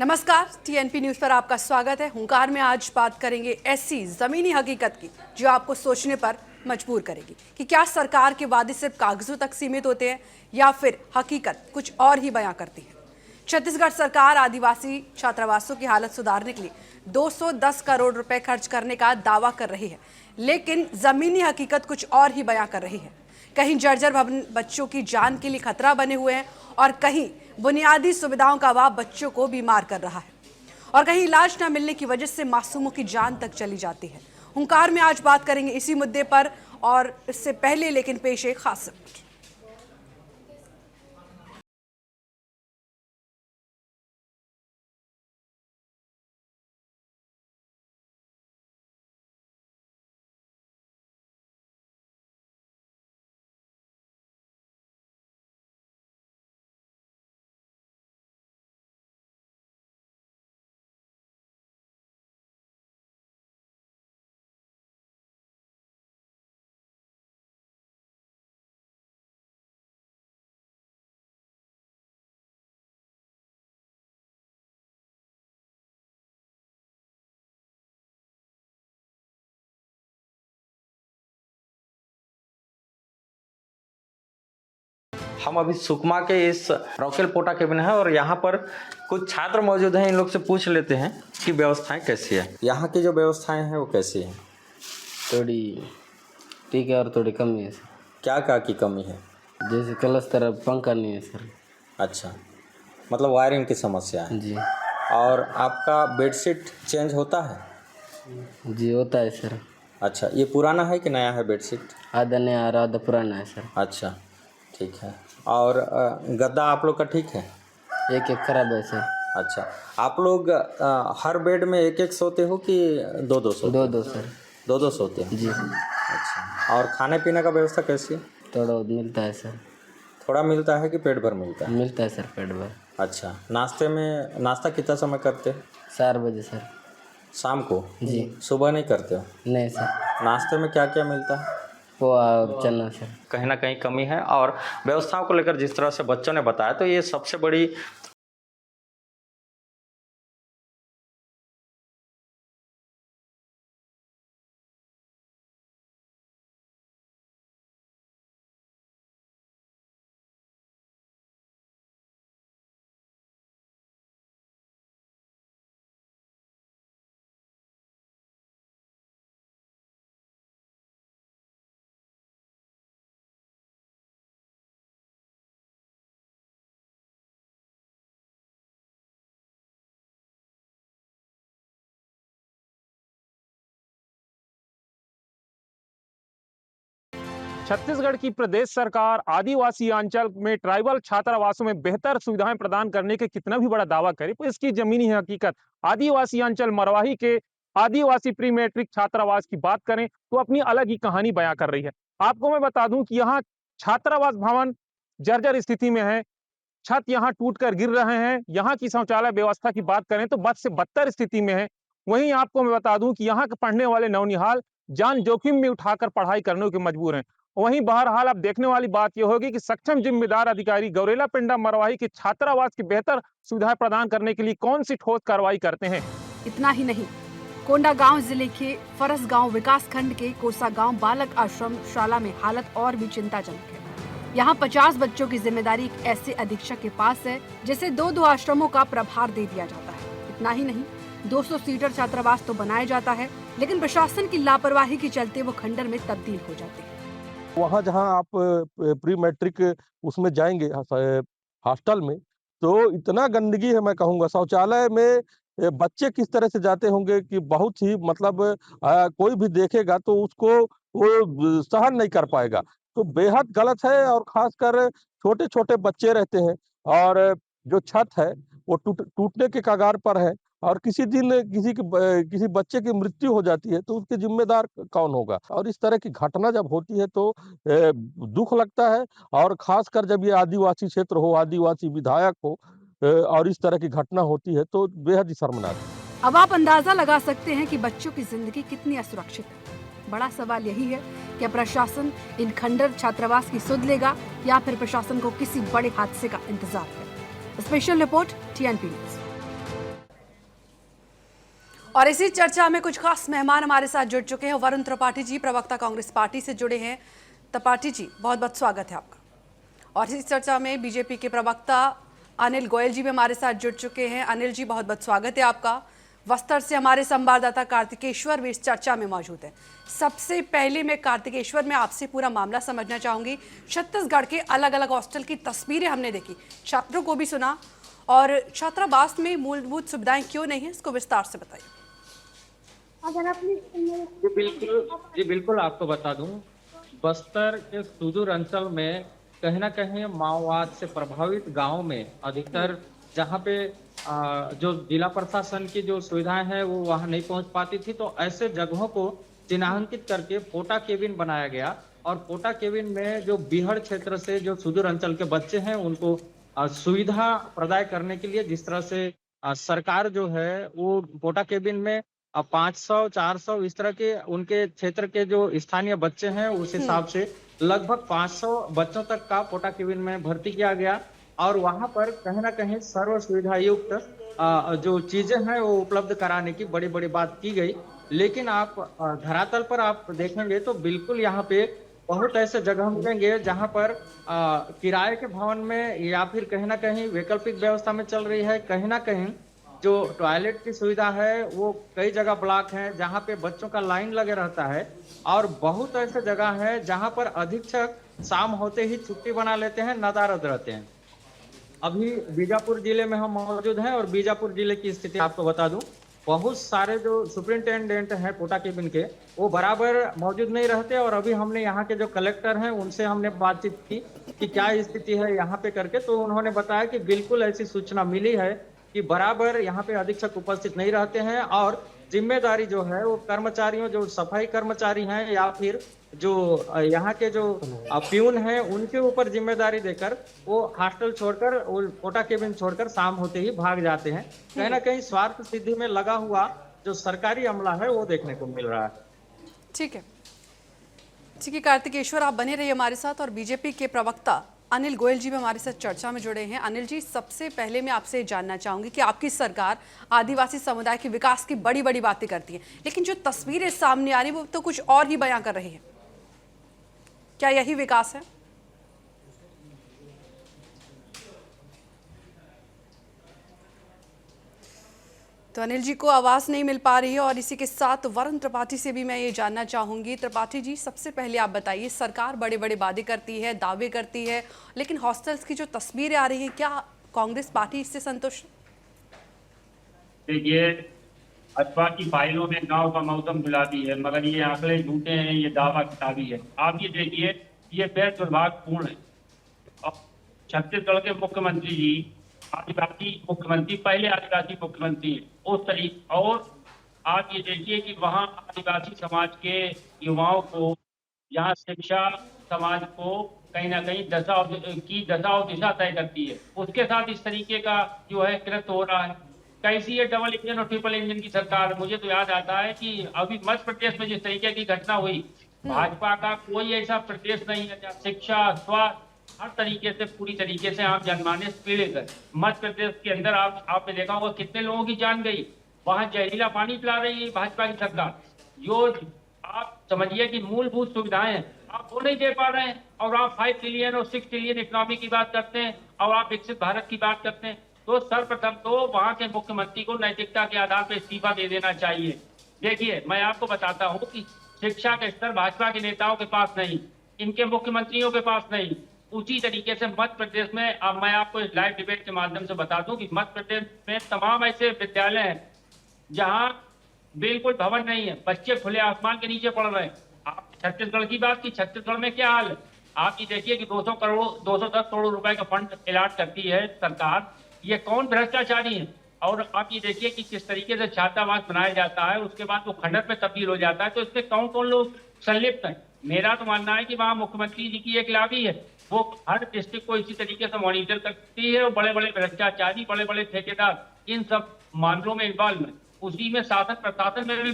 नमस्कार, TNP news पर आपका स्वागत है। हुंकार में आज बात करेंगे ऐसी जमीनी हकीकत की जो आपको सोचने पर मजबूर करेगी कि क्या सरकार के वादे सिर्फ कागजों तक सीमित होते हैं या फिर हकीकत कुछ और ही बयां करती है। छत्तीसगढ़ सरकार आदिवासी छात्रावासों की हालत सुधारने के लिए 210 करोड़ रुपए खर्च करने का दावा कर रही है, लेकिन जमीनी हकीकत कुछ और ही बयां कर रही है। कहीं जर्जर भवन बच्चों की जान के लिए खतरा बने हुए हैं और कहीं बुनियादी सुविधाओं का अभाव बच्चों को बीमार कर रहा है और कहीं इलाज न मिलने की वजह से मासूमों की जान तक चली जाती है। हुंकार में आज बात करेंगे इसी मुद्दे पर और इससे पहले लेकिन पेश एक खास रिपोर्ट। हम अभी सुकमा के इस रॉकेल पोटा केबिन है और यहाँ पर कुछ छात्र मौजूद हैं। इन लोग से पूछ लेते हैं कि व्यवस्थाएं कैसी है, यहाँ की जो व्यवस्थाएं हैं वो कैसी हैं। थोड़ी ठीक है और थोड़ी कमी है सर। क्या क्या की कमी है? जैसे क्लच तरफ पंखा नहीं है सर। अच्छा, मतलब वायरिंग की समस्या है जी। और आपका बेडशीट चेंज होता है? जी होता है सर। अच्छा, ये पुराना है कि नया है बेडशीट? आधा नया और आधा पुराना है सर। अच्छा, ठीक है। और गद्दा आप लोग का ठीक है? एक एक खराब है सर। अच्छा, आप लोग हर बेड में एक एक सोते हो कि दो दो सोते? दो सर। दो सोते हैं? जी। अच्छा, और खाने पीने का व्यवस्था कैसी है? थोड़ा बहुत मिलता है सर। थोड़ा मिलता है कि पेट भर मिलता है? मिलता है सर पेट भर। अच्छा, नाश्ता कितना समय करते हो? 4 बजे सर। शाम को? जी। सुबह नहीं करते हो? नहीं सर। नाश्ते में क्या क्या मिलता है? पोहा और चना सर। कहीं ना कहीं कमी है। और व्यवस्थाओं को लेकर जिस तरह से बच्चों ने बताया तो ये सबसे बड़ी छत्तीसगढ़ की प्रदेश सरकार आदिवासी अंचल में ट्राइबल छात्रावासों में बेहतर सुविधाएं प्रदान करने के कितना भी बड़ा दावा करे, तो इसकी जमीनी हकीकत आदिवासी अंचल मरवाही के आदिवासी प्री मैट्रिक छात्रावास की बात करें तो अपनी अलग ही कहानी बयां कर रही है। आपको मैं बता दूं कि यहाँ छात्रावास भवन जर्जर स्थिति में है, छत यहाँ टूटकर गिर रहे हैं। यहाँ की शौचालय व्यवस्था की बात करें तो बद से बदतर स्थिति में है। वहीं आपको मैं बता दूं कि यहाँ के पढ़ने वाले नौनिहाल जान जोखिम में उठाकर पढ़ाई करने के मजबूर हैं। वहीं बहरहाल अब देखने वाली बात यह होगी कि सक्षम जिम्मेदार अधिकारी गौरेला पिंडा मरवाही के छात्रावास की बेहतर सुविधाएं प्रदान करने के लिए कौन सी ठोस कार्रवाई करते हैं। इतना ही नहीं, कोंडागांव जिले के फरसगांव विकास खंड के कोसा गांव बालक आश्रम शाला में हालत और भी चिंताजनक है। यहाँ 50 बच्चों की जिम्मेदारी एक ऐसे अधीक्षक के पास है जिसे दो आश्रमों का प्रभार दे दिया जाता है। इतना ही नहीं, 200 सीटर छात्रावास तो बनाया जाता है, लेकिन प्रशासन की लापरवाही के चलते वो खंडर में तब्दील हो जाते हैं। वहाँ जहाँ आप प्री मैट्रिक उसमें जाएंगे हॉस्टल में, तो इतना गंदगी है, मैं कहूँगा शौचालय में बच्चे किस तरह से जाते होंगे कि बहुत ही मतलब कोई भी देखेगा तो उसको वो सहन नहीं कर पाएगा। तो बेहद गलत है और खासकर छोटे छोटे बच्चे रहते हैं और जो छत है वो टूटने के कगार पर है और किसी दिन किसी बच्चे की मृत्यु हो जाती है तो उसके जिम्मेदार कौन होगा। और इस तरह की घटना जब होती है तो दुख लगता है और खासकर जब ये आदिवासी क्षेत्र हो, आदिवासी विधायक हो और इस तरह की घटना होती है तो बेहद ही शर्मनाक है। अब आप अंदाजा लगा सकते हैं कि बच्चों की जिंदगी कितनी असुरक्षित है। बड़ा सवाल यही है कि प्रशासन इन खंडर छात्रावास की सुध लेगा या फिर प्रशासन को किसी बड़े हादसे का इंतजार है। Special report, TNP news. और इसी चर्चा में कुछ खास मेहमान हमारे साथ जुड़ चुके हैं। वरुण त्रिपाठी जी प्रवक्ता कांग्रेस पार्टी से जुड़े हैं। त्रिपाठी जी बहुत बहुत स्वागत है आपका। और इस चर्चा में बीजेपी के प्रवक्ता अनिल गोयल जी भी हमारे साथ जुड़ चुके हैं। अनिल जी बहुत बहुत स्वागत है आपका। बस्तर से हमारे संवाददाता कार्तिकेश्वर भी इस चर्चा में मौजूद है। सबसे पहले मैं कार्तिकेश्वर में आपसे पूरा मामला समझना चाहूंगी। छत्तीसगढ़ के अलग अलग हॉस्टल की तस्वीरें हमने देखी, छात्रों को भी सुना, और छात्रावास में मूलभूत सुविधाएं क्यों नहीं है, इसको विस्तार से बताइए। जी बिल्कुल आपको बता दूं, बस्तर के सुदूर अंचल में कहीं ना कहीं माओवाद से प्रभावित गांव में अधिकतर जहां पे जो जिला प्रशासन की जो सुविधाएं हैं वो वहां नहीं पहुंच पाती थी, तो ऐसे जगहों को चिन्हांकित करके पोटा केबिन बनाया गया। और पोटा केबिन में जो बीहड़ क्षेत्र से जो सुदूर अंचल के बच्चे हैं उनको सुविधा प्रदान करने के लिए, जिस तरह से सरकार जो है वो पोटा केबिन में 500 400 इस तरह के उनके क्षेत्र के जो स्थानीय बच्चे हैं उस हिसाब से लगभग 500 बच्चों तक का पोटा केबिन में भर्ती किया गया। और वहां पर कहीं ना कहीं सर्व सुविधा युक्त जो चीजें हैं वो उपलब्ध कराने की बड़ी बड़ी बात की गई। लेकिन आप धरातल पर आप देखेंगे तो बिल्कुल यहाँ पे बहुत ऐसे जगह मिलेंगे जहां पर किराए के भवन में या फिर कहीं ना कहीं वैकल्पिक व्यवस्था में चल रही है। कहीं ना कहीं जो टॉयलेट की सुविधा है वो कई जगह ब्लॉक है जहां पे बच्चों का लाइन लगे रहता है। और बहुत ऐसे जगह है जहां पर अधीक्षक शाम होते ही छुट्टी बना लेते हैं, नदारद रहते हैं। अभी बीजापुर जिले में हम मौजूद हैं और बीजापुर जिले की स्थिति आपको बता दूं, बहुत सारे जो सुपरिंटेंडेंट हैं पोटा केबिन के वो बराबर मौजूद नहीं रहते। और अभी हमने यहाँ के जो कलेक्टर हैं उनसे हमने बातचीत की कि क्या स्थिति है यहाँ पे करके, तो उन्होंने बताया कि बिल्कुल ऐसी सूचना मिली है कि बराबर यहाँ पे अधीक्षक उपस्थित नहीं रहते हैं। और जिम्मेदारी जो है वो कर्मचारियों, जो सफाई कर्मचारी हैं या फिर जो यहाँ के जो प्यून हैं उनके ऊपर जिम्मेदारी देकर वो हॉस्टल छोड़कर, वो पोटा केबिन छोड़कर शाम होते ही भाग जाते हैं। कहीं ना कहीं स्वार्थ सिद्धि में लगा हुआ जो सरकारी अमला है वो देखने को मिल रहा है। ठीक है, ठीक है कार्तिकेश्वर, आप बने रहिए हमारे साथ। और बीजेपी के प्रवक्ता अनिल गोयल जी भी हमारे साथ चर्चा में जुड़े हैं। अनिल जी, सबसे पहले मैं आपसे जानना चाहूंगी कि आपकी सरकार आदिवासी समुदाय के विकास की बड़ी बड़ी बातें करती है, लेकिन जो तस्वीरें सामने आ रही है वो तो कुछ और ही बयां कर रही है। क्या यही विकास है? तो अनिल जी को आवाज़ नहीं मिल पा रही है। और इसी के साथ वरुण त्रिपाठी से भी मैं ये जानना चाहूँगी। त्रिपाठी जी, सबसे पहले आप बताइए, सरकार बड़े बड़े वादे करती है, दावे करती है, लेकिन हॉस्टल्स की जो तस्वीरें आ रही हैं, क्या कांग्रेस पार्टी इससे संतुष्ट? देखिए, अथवा की फाइलों में गांव का मौसम गुलाबी है, मगर ये आंकड़े झूठे हैं, ये दावा किताबी है। आप ये देखिए, ये बेहद दुर्भाग्यपूर्ण है। और छत्तीसगढ़ के मुख्यमंत्री जी आदिवासी मुख्यमंत्री, पहले आदिवासी मुख्यमंत्री उस तरीके, और आप ये देखिए कि वहाँ आदिवासी समाज के युवाओं को यहाँ शिक्षा समाज को कहीं ना कहीं दशा और दिशा तय करती है। उसके साथ इस तरीके का जो है कृत्य हो रहा है। कैसी है डबल इंजन और ट्रिपल इंजन की सरकार। मुझे तो याद आता है कि अभी मध्य प्रदेश में जिस तरीके की घटना हुई, भाजपा का कोई ऐसा प्रदेश नहीं है जहाँ शिक्षा, स्वास्थ्य, हर तरीके से पूरी तरीके से आम जनमानस पीड़ित है। मध्य प्रदेश के अंदर आपने देखा होगा कितने लोगों की जान गई। वहां जहरीला पानी पिला रही है भाजपा की सरकार। जो आप समझिए कि मूलभूत सुविधाएं आप वो नहीं दे पा रहे हैं, और आप 5 ट्रिलियन और 6 ट्रिलियन इकोनॉमी की बात करते हैं और आप विकसित भारत की बात करते हैं। तो सर्वप्रथम तो वहां के मुख्यमंत्री को नैतिकता के आधार पर इस्तीफा दे देना चाहिए। देखिए, मैं आपको बताता हूँ कि शिक्षा का स्तर भाजपा के नेताओं के पास नहीं, इनके मुख्यमंत्रियों के पास नहीं। उसी तरीके से मध्य प्रदेश में, अब मैं आपको इस लाइव डिबेट के माध्यम से बता दूं कि मध्य प्रदेश में तमाम ऐसे विद्यालय हैं जहां बिल्कुल भवन नहीं है, बच्चे खुले आसमान के नीचे पढ़ रहे हैं। आप छत्तीसगढ़ की बात की, छत्तीसगढ़ में क्या हाल है? आप ये देखिए कि 210 करोड़ रुपए का फंड अलॉट करती है सरकार। ये कौन भ्रष्टाचारी है? और आप ये देखिए कि किस तरीके से छात्रावास बनाया जाता है, उसके बाद वो खंडर पे तब्दील हो जाता है। तो इसमें कौन कौन लोग संलिप्त हैं? मेरा तो मानना है कि वहाँ मुख्यमंत्री जी की एक लाबी है, वो हर डिस्ट्रिक्ट को इसी तरीके से मॉनिटर करती है। और बड़े बड़े भ्रष्टाचारी, बड़े बड़े ठेकेदार इन सब मामलों में इन्वॉल्व है। उसी में शासन प्रशासन में भी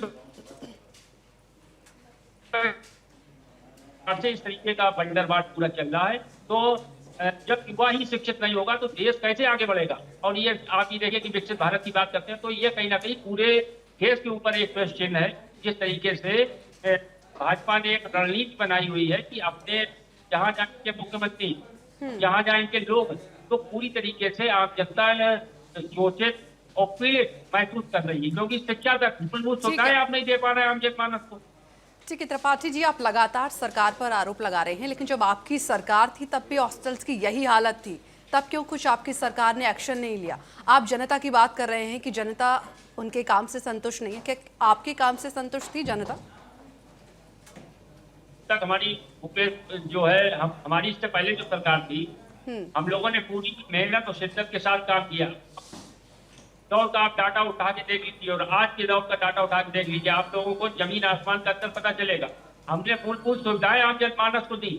इस तरीके का बंदरबाट पूरा चल रहा है। तो जब युवा ही शिक्षित नहीं होगा तो देश कैसे आगे बढ़ेगा? और ये आप ये देखिए कि विकसित भारत की बात करते हैं, तो ये कहीं ना कहीं पूरे फेस के ऊपर एक क्वेश्चन है। जिस तरीके से भाजपा ने एक रणनीति बनाई हुई है कि अपने जहां जाएंगे मुख्यमंत्री, जहां जाएंगे लोग, तो पूरी तरीके से आम जनता शोषित और पीड़ित महसूस कर रही है, क्योंकि शिक्षा तक मूलभूत सुविधाएं आप नहीं दे पा रहे हैं आम जनमानस को। ठीक है त्रिपाठी जी, आप लगातार सरकार पर आरोप लगा रहे हैं, लेकिन जब आपकी सरकार थी तब भी हॉस्टल्स की यही हालत थी, तब क्यों कुछ आपकी सरकार ने एक्शन नहीं लिया? आप जनता की बात कर रहे हैं कि जनता उनके काम से संतुष्ट नहीं है, क्या आपके काम से संतुष्ट थी जनता? तक हमारी जो है हमारी इससे पहले जो सरकार थी, हम लोगों ने पूरी मेहनत और शिद्दत के साथ काम किया। दौर का आप डाटा उठा के देख लीजिए और आज के दौर का डाटा उठा के देख लीजिए, आप लोगों को जमीन आसमान का अंतर पता चलेगा। हमने मूलभूत सुविधाएं आम जनमानस को दी।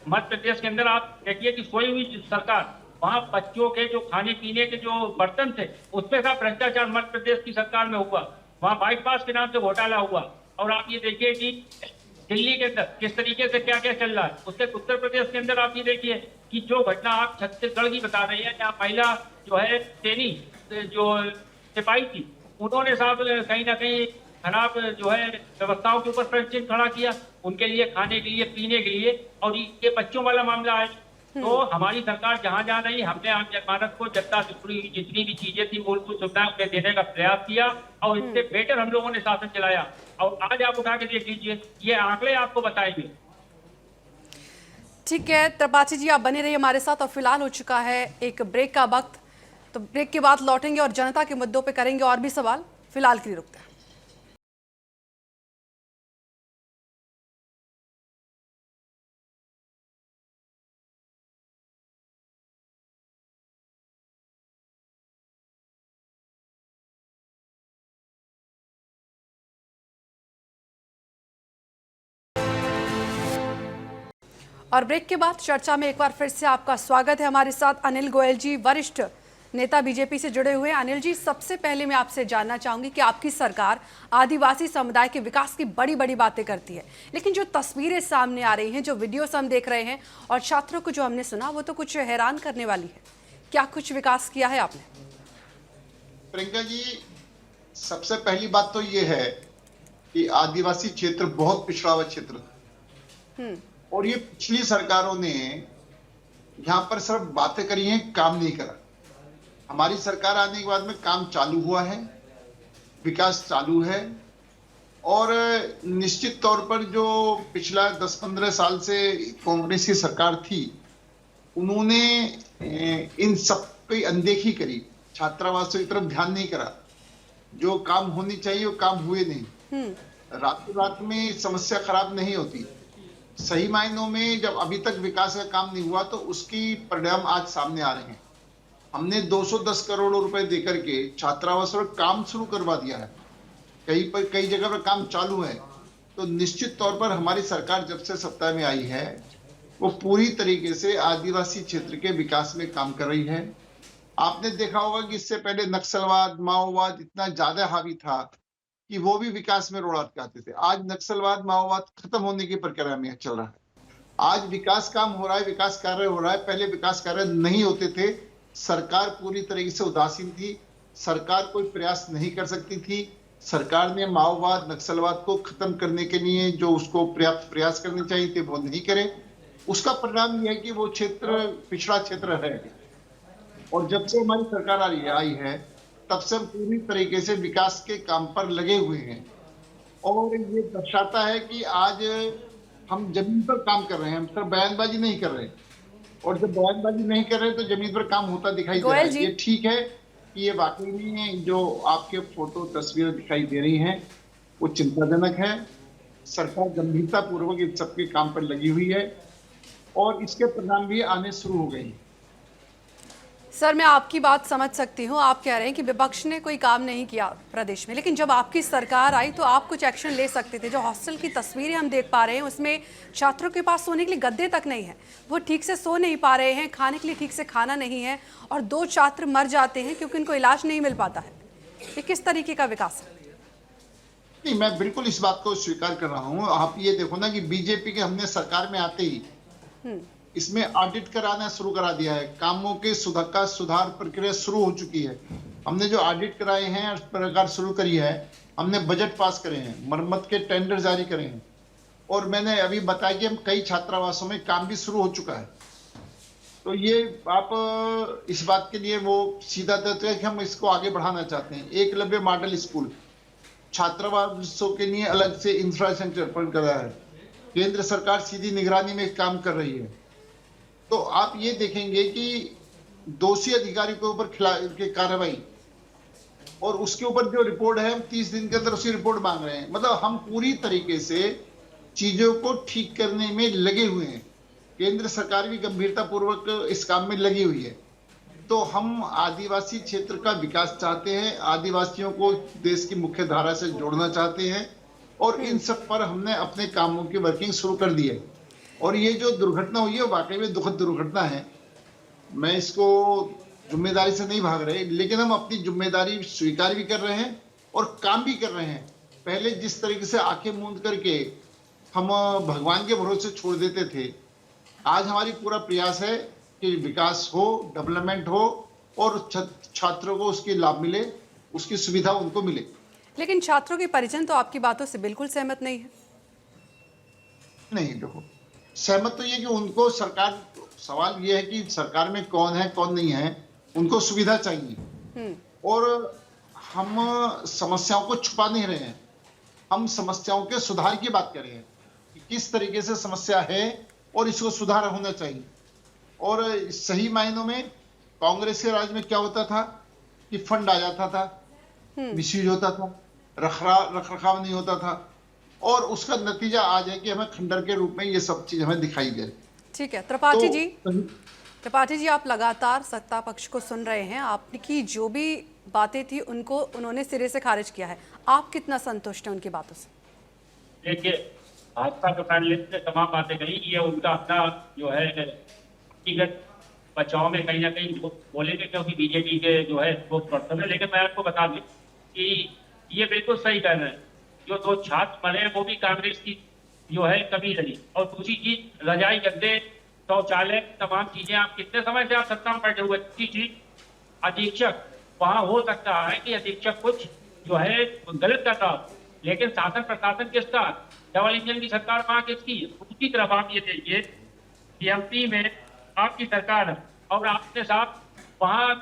मध्य प्रदेश के अंदर आप देखिए कि सोई हुई सरकार, वहां बच्चों के जो खाने पीने के जो बर्तन थे उसपे का भ्रष्टाचार मध्य प्रदेश की सरकार में हुआ, वहां बाईपास के नाम से घोटाला हुआ। और आप ये देखिए कि दिल्ली के अंदर किस तरीके से क्या क्या चल रहा है, उसके उत्तर प्रदेश के अंदर आप ये देखिए कि जो घटना आप छत्तीसगढ़ की बता रहे हैं, जहाँ महिला जो है सेनी जो सिपाही थी, उन्होंने साहब कहीं ना कहीं खराब जो है व्यवस्थाओं के ऊपर प्रश्न खड़ा किया, उनके लिए खाने के लिए पीने के लिए, और ये बच्चों वाला मामला है। तो हमारी सरकार जहां जहां नहीं, हमने आम जनमानस को जनता से जुड़ी हुई जितनी भी चीजें थी मूलभूत सुविधाएं उन्हें देने का प्रयास किया और इससे बेटर हम लोगों ने शासन चलाया। और आज आप उठा के देख लीजिए, ये आंकड़े आपको बताएंगे। ठीक है त्रिपाठी जी, आप बने रहिए हमारे साथ। और फिलहाल हो चुका है एक ब्रेक का वक्त, तो ब्रेक के बाद लौटेंगे और जनता के मुद्दों पे करेंगे और भी सवाल। फिलहाल के लिए रुकते हैं। और ब्रेक के बाद चर्चा में एक बार फिर से आपका स्वागत है। हमारे साथ अनिल गोयल जी, वरिष्ठ नेता बीजेपी से जुड़े हुए हैं। अनिल जी, सबसे पहले मैं आपसे जानना चाहूंगी कि आपकी सरकार आदिवासी समुदाय के विकास की बड़ी बड़ी बातें करती है, लेकिन जो तस्वीरें सामने आ रही हैं, जो वीडियोस हम देख रहे हैं और छात्रों को जो हमने सुना, वो तो कुछ हैरान करने वाली है। क्या कुछ विकास किया है आपने? प्रियंका जी, सबसे पहली बात तो ये है कि आदिवासी क्षेत्र बहुत पिछड़ा हुआ क्षेत्र था और ये पिछली सरकारों ने यहाँ पर सिर्फ बातें करी हैं, काम नहीं करा। हमारी सरकार आने के बाद में काम चालू हुआ है, विकास चालू है और निश्चित तौर पर जो पिछला 10-15 साल से कांग्रेस की सरकार थी, उन्होंने इन सब की अनदेखी करी, छात्रावासों की तरफ ध्यान नहीं करा। जो काम होनी चाहिए वो काम हुए नहीं। रातों रात में समस्या खराब नहीं होती। सही मायनों में जब अभी तक विकास का काम नहीं हुआ तो उसकी परिणाम आज सामने आ रहे हैं। हमने 210 करोड़ रुपए देकर के छात्रावास पर काम शुरू करवा दिया है, कई जगह पर काम चालू है। तो निश्चित तौर पर हमारी सरकार जब से सत्ता में आई है वो पूरी तरीके से आदिवासी क्षेत्र के विकास में काम कर रही है। आपने देखा होगा कि इससे पहले नक्सलवाद, माओवाद इतना ज्यादा हावी था कि वो भी विकास में रोड़ा अटकाते थे। आज नक्सलवाद, माओवाद खत्म होने की प्रक्रिया में चल रहा है। आज विकास काम हो रहा है, विकास कार्य हो रहा है। पहले विकास कार्य नहीं होते थे, सरकार पूरी तरीके से उदासीन थी, सरकार कोई प्रयास नहीं कर सकती थी। सरकार ने माओवाद, नक्सलवाद को खत्म करने के लिए जो उसको पर्याप्त प्रयास करने चाहिए थे वो नहीं करे। उसका परिणाम यह है कि वो क्षेत्र पिछड़ा क्षेत्र है। और जब से हमारी सरकार आई है तब से हम पूरी तरीके से विकास के काम पर लगे हुए हैं और ये दर्शाता है कि आज हम जमीन पर काम कर रहे हैं, हम सिर्फ बयानबाजी नहीं कर रहे। और जब बयानबाजी नहीं कर रहे तो जमीन पर काम होता दिखाई दे रहा है। ये ठीक है कि ये वाकई में जो आपके फोटो तस्वीरें दिखाई दे रही हैं वो चिंताजनक है। सरकार गंभीरता पूर्वक इन सबके काम पर लगी हुई है और इसके परिणाम भी आने शुरू हो गए। सर, मैं आपकी बात समझ सकती हूँ। आप कह रहे हैं कि विपक्ष ने कोई काम नहीं किया प्रदेश में, लेकिन जब आपकी सरकार आई तो आप कुछ एक्शन ले सकते थे। जो हॉस्टल की तस्वीरें हम देख पा रहे हैं उसमें छात्रों के पास सोने के लिए गद्दे तक नहीं है, वो ठीक से सो नहीं पा रहे हैं, खाने के लिए ठीक से खाना नहीं है और 2 छात्र मर जाते हैं क्योंकि उनको इलाज नहीं मिल पाता है। ये किस तरीके का विकास है? नहीं, मैं बिल्कुल इस बात को स्वीकार कर रहा हूँ। आप ये देखो ना कि बीजेपी के हमने सरकार में आते ही इसमें ऑडिट कराना शुरू करा दिया है। कामों के सुधार प्रक्रिया शुरू हो चुकी है। हमने जो ऑडिट कराए हैं, प्रकार शुरू करी है हमने बजट पास करे हैं, मरम्मत के टेंडर जारी करे हैं, और मैंने अभी बताया कि हम कई छात्रावासों में काम भी शुरू हो चुका है। तो ये आप इस बात के लिए वो सीधा देते हैं कि हम इसको आगे बढ़ाना चाहते हैं। एकलव्य मॉडल स्कूल छात्रावासों के लिए अलग से इंफ्रास्ट्रक्चर पर कर रहा है। केंद्र सरकार सीधी निगरानी में काम कर रही है। तो आप ये देखेंगे कि दोषी अधिकारी के ऊपर की कार्रवाई, और उसके ऊपर जो रिपोर्ट है हम 30 दिन के अंदर उसकी रिपोर्ट मांग रहे हैं। मतलब हम पूरी तरीके से चीजों को ठीक करने में लगे हुए हैं। केंद्र सरकार भी गंभीरता पूर्वक इस काम में लगी हुई है। तो हम आदिवासी क्षेत्र का विकास चाहते हैं, आदिवासियों को देश की मुख्य धारा से जोड़ना चाहते हैं, और इन सब पर हमने अपने कामों की वर्किंग शुरू कर दी है। और ये जो दुर्घटना हुई है वाकई में दुखद दुर्घटना है। मैं इसको जिम्मेदारी से नहीं भाग रहे, लेकिन हम अपनी जिम्मेदारी स्वीकार भी कर रहे हैं और काम भी कर रहे हैं। पहले जिस तरीके से आंखें मूंद करके हम भगवान के भरोसे छोड़ देते थे, आज हमारी पूरा प्रयास है कि विकास हो, डेवलपमेंट हो, और छात्रों को उसके लाभ मिले, उसकी सुविधा उनको मिले। लेकिन छात्रों के परिजन तो आपकी बातों से बिल्कुल सहमत नहीं है। नहीं, देखो, सहमत तो ये कि उनको सरकार, सवाल ये है कि सरकार में कौन है कौन नहीं है, उनको सुविधा चाहिए। और हम समस्याओं को छुपा नहीं रहे हैं, हम समस्याओं के सुधार की बात कर रहे हैं कि किस तरीके से समस्या है और इसको सुधार होना चाहिए। और सही मायनों में कांग्रेस के राज में क्या होता था कि फंड आ जाता था, मिसयूज होता था, रखरखाव नहीं होता था, और उसका नतीजा आज है कि हमें खंडर के रूप में ये सब चीज हमें दिखाई दे। ठीक है त्रिपाठी जी, आप लगातार सत्ता पक्ष को सुन रहे हैं। आपकी जो भी बातें थी उन्होंने सिरे से खारिज किया है। आप कितना संतुष्ट हैं उनकी बातों से? देखिए, भाजपा के पैनलिस्ट ने तमाम बातें कही, ये उनका अपना जो है व्यक्तिगत बचाव में कहीं ना कहीं बोलेंगे, क्योंकि बीजेपी के जो है स्पोक्स पर्सन है। लेकिन मैं आपको बता दूं कि ये बिल्कुल सही कह रहे हैं। जो 2 छात्र मरे वो भी कांग्रेस की जो है कमी रही। और दूसरी चीज, रजाई गद्दे, शौचालय, तमाम चीजें, आप कितने समय से आप सत्ता में बैठे हुए। चीज अधीक्षक, वहां हो सकता है कि अधीक्षक कुछ जो है गलत करता हो, लेकिन शासन प्रशासन किसका? डबल इंजन की सरकार वहां किसकी? दूसरी तरफ आप ये देखिए कि एमपी में आपकी सरकार है, और आपने साहब वहां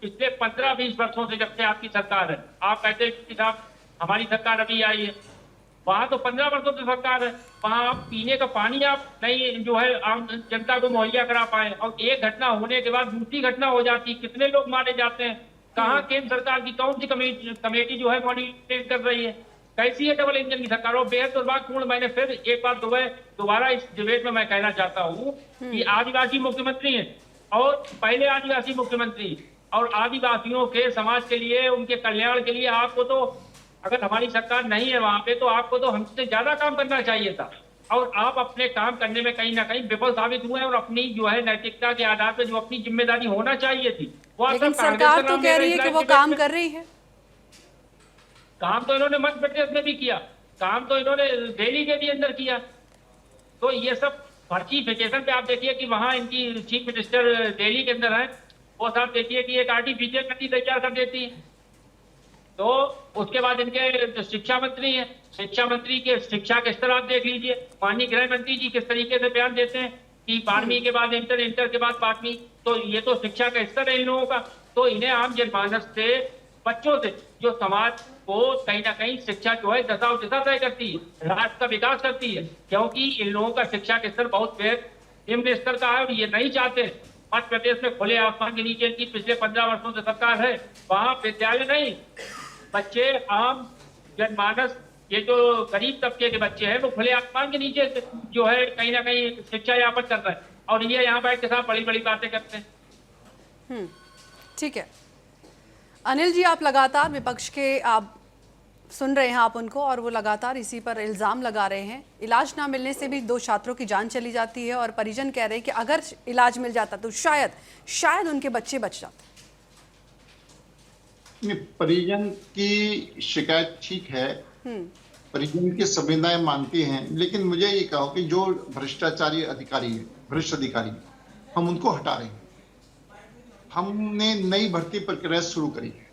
पिछले 15-20 वर्षों से जब से आपकी सरकार है, आप कहते हैं कि साहब हमारी सरकार अभी आई है, वहां तो 15 वर्षों से सरकार है। वहां आप पीने का पानी आप नहीं जो है आम जनता को मुहैया करा पाए, और एक घटना होने के बाद दूसरी घटना हो जाती, कितने लोग मारे जाते हैं। कहाँ केंद्र सरकार की कौन सी कमेटी जो है मॉनिटरिंग कर रही है? कैसी है डबल इंजन की सरकार? और बेहद दुर्भाग्यपूर्ण, मैंने फिर एक बार दोबारा इस डिबेट में मैं कहना चाहता हूँ कि आदिवासी मुख्यमंत्री है, और पहले आदिवासी मुख्यमंत्री, और आदिवासियों के समाज के लिए, उनके कल्याण के लिए आपको तो, अगर हमारी सरकार नहीं है वहां पे, तो आपको तो हमसे ज्यादा काम करना चाहिए था। और आप अपने काम करने में कहीं ना कहीं विफल साबित हुए, और अपनी जो है नैतिकता के आधार पर जो अपनी जिम्मेदारी होना चाहिए थी वो, लेकिन सरकार तो कह रही है कि वो काम कर रही है। काम तो इन्होंने मध्य प्रदेश में भी किया, काम तो इन्होंने दिल्ली के भी अंदर किया। तो ये सब फर्जीफिकेशन पे आप देखिए कि वहां इनकी चीफ मिनिस्टर दिल्ली के अंदर है, वो साहब देखिए कि एक आर्टिफिशियल नदी तैयार कर देती है। तो उसके बाद इनके जो शिक्षा मंत्री हैं, शिक्षा मंत्री के शिक्षा के स्तर आप देख लीजिए। माननीय गृह मंत्री जी किस तरीके से बयान देते हैं कि 12वीं के बाद इंटर, इंटर के बाद 12वीं, तो ये तो शिक्षा का स्तर है इन लोगों का। तो इन्हें आम जनमानस से, बच्चों से, जो समाज को कहीं ना कहीं शिक्षा जो है दशा और दिशा तय करती है, राष्ट्र का विकास करती है, क्योंकि इन लोगों का शिक्षा के स्तर बहुत निम्न स्तर का है। और ये नहीं चाहते मध्य प्रदेश में खुले आसमान के नीचे की पिछले 15 वर्षों से सरकार है, वहां विद्यालय नहीं, बच्चे आम जनमानस, ये जो गरीब तबके के बच्चे हैं, वो खुले आसमान के नीचे जो है कहीं ना कहीं शिक्षा यापन कर रहे हैं, और ये यहाँ बैठ के साथ बड़ी बड़ी बातें करते हैं। ठीक है अनिल जी, आप लगातार विपक्ष के आप सुन रहे हैं आप उनको, और वो लगातार इसी पर इल्ज़ाम लगा रहे हैं। इलाज ना मिलने से भी 2 छात्रों की जान चली जाती है, और परिजन कह रहे हैं कि अगर इलाज मिल जाता तो शायद उनके बच्चे बच जाते। परिजन की शिकायत ठीक है, परिजन की संवेदनाएं मानती हैं, लेकिन मुझे ये कहो कि जो भ्रष्टाचारी अधिकारी है, भ्रष्ट अधिकारी, हम उनको हटा रहे हैं। हमने नई भर्ती प्रक्रिया शुरू करी है।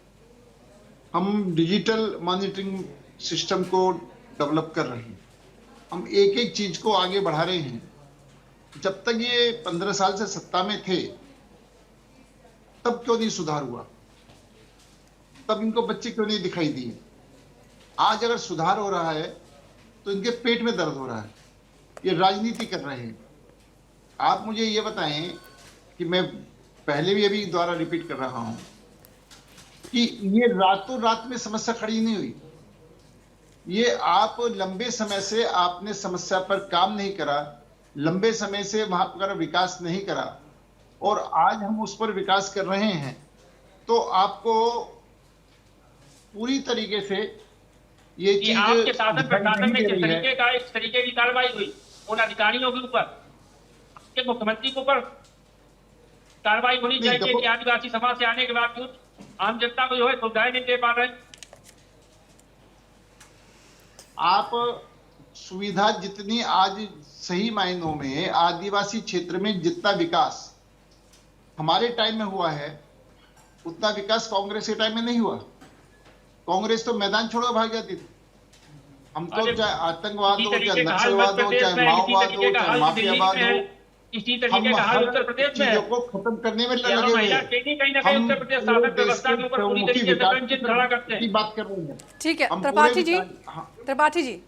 हम डिजिटल मॉनिटरिंग सिस्टम को डेवलप कर रहे हैं, हम एक एक चीज को आगे बढ़ा रहे हैं। जब तक ये 15 साल से सत्ता में थे तब क्यों नहीं सुधार हुआ, तब इनको बच्चे क्यों नहीं दिखाई दिए। आज अगर सुधार हो रहा है तो इनके पेट में दर्द हो रहा है, ये राजनीति कर रहे हैं। आप मुझे ये बताएं कि मैं पहले भी अभी दोबारा रिपीट कर रहा हूं कि ये रातों रात में समस्या खड़ी नहीं हुई। ये आप लंबे समय से आपने समस्या पर काम नहीं करा, लंबे समय से वहां पर विकास नहीं करा, और आज हम उस पर विकास कर रहे हैं। तो आपको पूरी तरीके से ये कि चीज आपके शासन प्रशासन में दिखाई किस नहीं दे रही तरीके है। का इस तरीके की कार्रवाई हुई उन अधिकारियों के ऊपर, आपके मुख्यमंत्री के ऊपर कार्रवाई होनी नहीं, चाहिए देखो- कि आदिवासी समाज से आने के बावजूद आम जनता को जो है सुविधाएं नहीं दे पा रहे। आप सुविधा जितनी आज सही मायनों में आदिवासी क्षेत्र में जितना विकास हमारे टाइम में हुआ है उतना विकास कांग्रेस के टाइम में नहीं हुआ। कांग्रेस तो मैदान छोड़कर भाग जाती थी। हम तो अरे, चाहे आतंकवाद इसी हो, चाहे तरीके का हाल नक्सलवाद मध्य हो, प्रदेश चाहे में, इसी माओवाद तरीके हो, का चाहे हाल दिल्ली माफियावाद में हो, है, इसी हम तरीके का हाल उत्तर हर प्रदेश में है। चीजों को खत्म करने में लगे यहाँ हुए महिला हैं। कहीं ना कहीं हम उत्तर प्रदेश पूरे शासन देश व्यवस्था के के ऊपर पूरी चहुमुखी तरीके से विकास वंचित खड़ा करते हैं। की बात कर रहे हैं। ठीक है हम पूरे त्रिपाठी जी, विकास- हाँ। त्रिपाठी जी,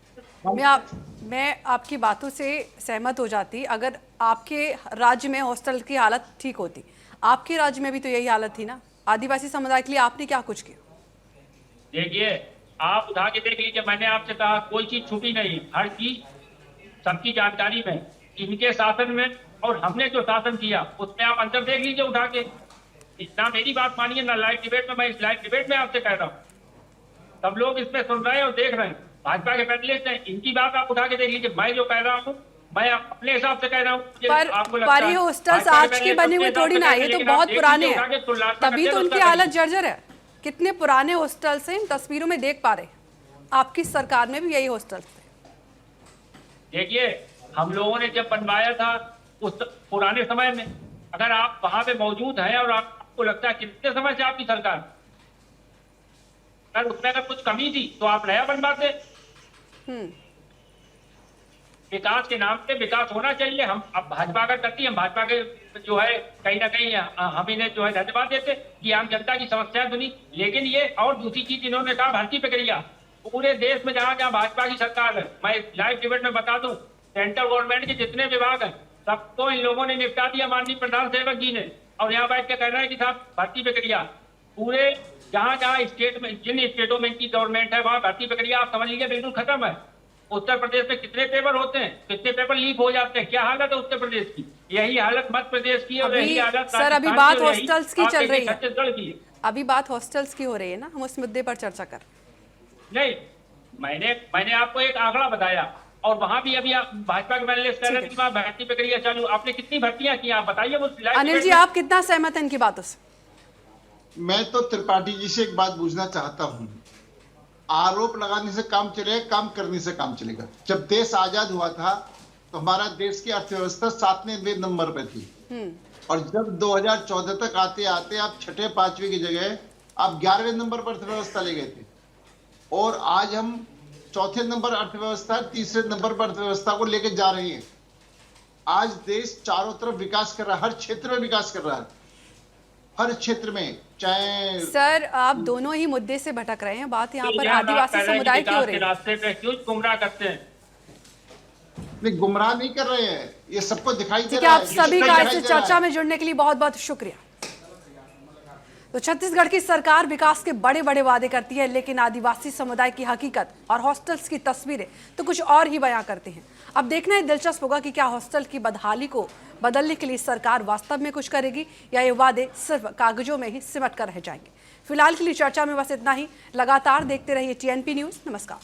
मैं आपकी बातों से सहमत हो जाती अगर आपके राज्य में हॉस्टल की हालत ठीक होती। आपके राज्य में भी तो यही हालत थी ना। आदिवासी समुदाय के लिए आपने क्या कुछ किया? देखिए, आप उठा के देख लीजिए, मैंने आपसे कहा कोई चीज छुपी नहीं, हर चीज सबकी जानकारी में, इनके शासन में और हमने जो शासन किया उसमें आप अंतर देख लीजिए उठा के। ना मेरी बात मानिए ना लाइव डिबेट में, मैं इस लाइव डिबेट में आपसे कह रहा हूँ, सब लोग इसमें सुन रहे हैं और देख रहे हैं। भाजपा के पैनलिस्ट हैं, इनकी बात आप उठा के देख लीजिए। मैं जो कह रहा हूँ मैं अपने हिसाब से कह रहा हूँ। पर ये हॉस्टल्स आज के बने हुए थोड़ी ना, ये तो बहुत पुराने हैं, तभी तो उनकी हालत जर्जर है। कितने पुराने हॉस्टल्स हैं, इन तस्वीरों में देख पा रहे हैं। आपकी सरकार में भी यही हॉस्टल्स थे। देखिए, हम लोगों ने जब बनवाया था उस पुराने समय में, अगर आप वहां पे मौजूद हैं और आपको लगता है कितने समय से आपकी सरकार, अगर उसमें अगर कुछ कमी थी तो आप नया बनवाते। विकास के नाम पे विकास होना चाहिए। हम अब भाजपा अगर करती है, हम भाजपा के जो है कहीं ना कहीं हम इन्हें जो है धन्यवाद देते कि आम जनता की समस्याएं सुनी। लेकिन ये और दूसरी चीज इन्होंने कहा भर्ती प्रक्रिया, पूरे देश में जहां जहां भाजपा की सरकार है, मैं लाइव डिबेट में बता दूं, सेंट्रल गवर्नमेंट के जितने विभाग हैं सबको इन लोगों ने निपटा दिया माननीय प्रधान सेवक जी ने। और यहाँ बैठ के कह रहे हैं कि साहब भर्ती प्रक्रिया पूरे जहां जहां स्टेट में, जिन स्टेटों में इनकी गवर्नमेंट है वहां भर्ती प्रक्रिया आप समझ लीजिए बिल्कुल खत्म है। उत्तर प्रदेश में कितने पेपर होते हैं, कितने पेपर लीक हो जाते हैं, क्या हालत है उत्तर प्रदेश की, यही हालत मध्य प्रदेश की और यही हालत सर अभी बात हॉस्टल्स की चल रही है, छत्तीसगढ़ की। अभी बात हॉस्टल्स की हो रही है ना, हम उस मुद्दे पर चर्चा कर। नहीं, मैंने आपको एक आंकड़ा बताया और वहां भी अभी आप भाजपा के पैनलिस्ट कह रहे थे कि वहां भर्ती प्रक्रिया चालू, आपने कितनी भर्तियां की आप बताइए। वो अनिल जी, आप कितना सहमत हैं इनकी बातों से? मैं तो त्रिपाठी जी से एक बात पूछना चाहता हूं। आरोप लगाने से काम चलेगा, काम करने से काम चलेगा। जब देश आजाद हुआ था तो हमारा देश की अर्थव्यवस्था 7वें नंबर पे थी, और जब 2014 तक आते आते आप 6ठे 5वें की जगह आप 11वें नंबर पर अर्थव्यवस्था ले गए थे, और आज हम 4थे नंबर अर्थव्यवस्था, 3रे नंबर पर अर्थव्यवस्था को लेकर जा रहे हैं। आज देश चारों तरफ विकास कर रहा है, हर क्षेत्र में विकास कर रहा है, हर क्षेत्र में। चाहे सर आप दोनों ही मुद्दे से भटक रहे हैं। बात यहाँ पर आदिवासी समुदाय की हो रही है। रास्ते पे क्यों गुमराह करते हैं? नहीं, गुमराह नहीं कर रहे हैं, ये सबको दिखाई दे ठीक है, रहा है। आप सभी का इस दिखाई दे रहा चर्चा है। में जुड़ने के लिए बहुत बहुत शुक्रिया। तो छत्तीसगढ़ की सरकार विकास के बड़े बड़े वादे करती है, लेकिन आदिवासी समुदाय की हकीकत और हॉस्टल्स की तस्वीरें तो कुछ और ही बयां करती हैं। अब देखना है दिलचस्प होगा कि क्या हॉस्टल की बदहाली को बदलने के लिए सरकार वास्तव में कुछ करेगी या ये वादे सिर्फ कागजों में ही सिमट कर रह जाएंगे। फिलहाल के लिए चर्चा में बस इतना ही। लगातार देखते रहिए TNP न्यूज़। नमस्कार।